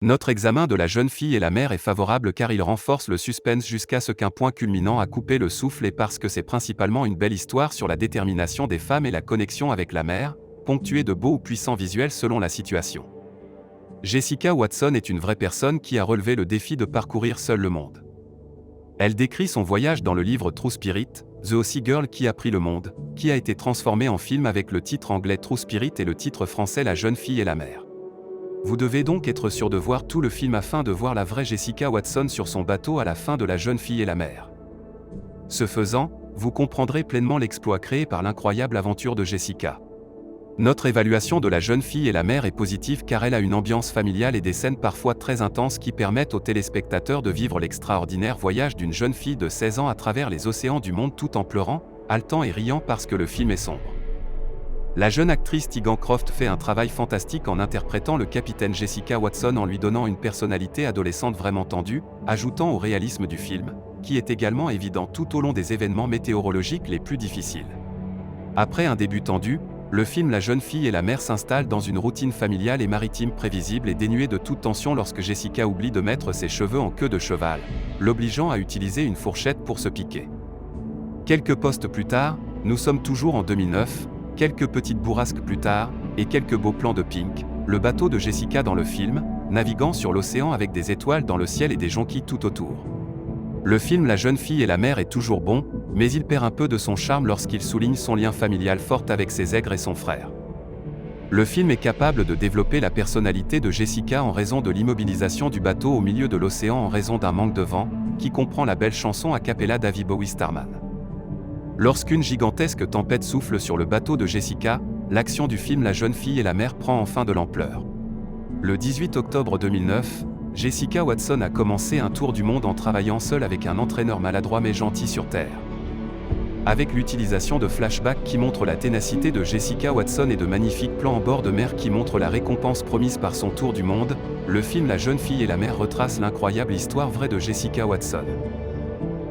Notre examen de La jeune fille et la mère est favorable car il renforce le suspense jusqu'à ce qu'un point culminant a coupé le souffle et parce que c'est principalement une belle histoire sur la détermination des femmes et la connexion avec la mère, ponctuée de beaux ou puissants visuels selon la situation. Jessica Watson est une vraie personne qui a relevé le défi de parcourir seule le monde. Elle décrit son voyage dans le livre True Spirit, The Aussie Girl qui a pris le monde, qui a été transformé en film avec le titre anglais True Spirit et le titre français La jeune fille et la mère. Vous devez donc être sûr de voir tout le film afin de voir la vraie Jessica Watson sur son bateau à la fin de La jeune fille et la mère. Ce faisant, vous comprendrez pleinement l'exploit créé par l'incroyable aventure de Jessica. Notre évaluation de La jeune fille et la mère est positive car elle a une ambiance familiale et des scènes parfois très intenses qui permettent aux téléspectateurs de vivre l'extraordinaire voyage d'une jeune fille de 16 ans à travers les océans du monde tout en pleurant, haletant et riant parce que le film est sombre. La jeune actrice Tegan Croft fait un travail fantastique en interprétant le capitaine Jessica Watson en lui donnant une personnalité adolescente vraiment tendue, ajoutant au réalisme du film, qui est également évident tout au long des événements météorologiques les plus difficiles. Après un début tendu, le film La jeune fille et la mère s'installe dans une routine familiale et maritime prévisible et dénuée de toute tension lorsque Jessica oublie de mettre ses cheveux en queue de cheval, l'obligeant à utiliser une fourchette pour se piquer. Quelques postes plus tard, nous sommes toujours en 2009, quelques petites bourrasques plus tard, et quelques beaux plans de Pink, le bateau de Jessica dans le film, naviguant sur l'océan avec des étoiles dans le ciel et des jonquilles tout autour. Le film La jeune fille et la mère est toujours bon, mais il perd un peu de son charme lorsqu'il souligne son lien familial fort avec ses aigres et son frère. Le film est capable de développer la personnalité de Jessica en raison de l'immobilisation du bateau au milieu de l'océan en raison d'un manque de vent, qui comprend la belle chanson a cappella David Bowie Starman. Lorsqu'une gigantesque tempête souffle sur le bateau de Jessica, l'action du film La jeune fille et la mère prend enfin de l'ampleur. Le 18 octobre 2009, Jessica Watson a commencé un tour du monde en travaillant seule avec un entraîneur maladroit mais gentil sur Terre. Avec l'utilisation de flashbacks qui montrent la ténacité de Jessica Watson et de magnifiques plans en bord de mer qui montrent la récompense promise par son tour du monde, le film La jeune fille et la mère retrace l'incroyable histoire vraie de Jessica Watson.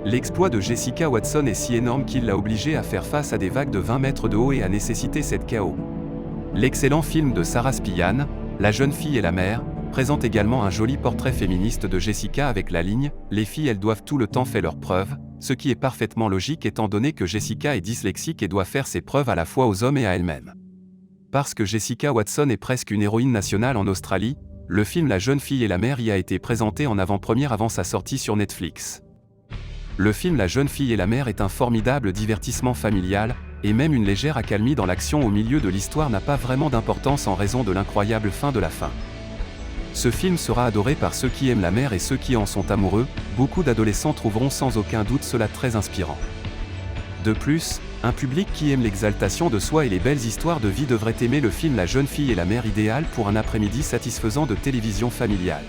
L'exploit de Jessica Watson est si énorme qu'il l'a obligée à faire face à des vagues de 20 mètres de haut et a nécessité cette chaos. L'excellent film de Sarah Spian, La jeune fille et la mère, présente également un joli portrait féministe de Jessica avec la ligne « Les filles elles doivent tout le temps faire leurs preuves », ce qui est parfaitement logique étant donné que Jessica est dyslexique et doit faire ses preuves à la fois aux hommes et à elle-même. Parce que Jessica Watson est presque une héroïne nationale en Australie, le film La jeune fille et la mère y a été présenté en avant-première avant sa sortie sur Netflix. Le film La jeune fille et la mère est un formidable divertissement familial, et même une légère accalmie dans l'action au milieu de l'histoire n'a pas vraiment d'importance en raison de l'incroyable fin de la fin. Ce film sera adoré par ceux qui aiment la mer et ceux qui en sont amoureux, beaucoup d'adolescents trouveront sans aucun doute cela très inspirant. De plus, un public qui aime l'exaltation de soi et les belles histoires de vie devrait aimer le film La jeune fille et la mère idéal pour un après-midi satisfaisant de télévision familiale.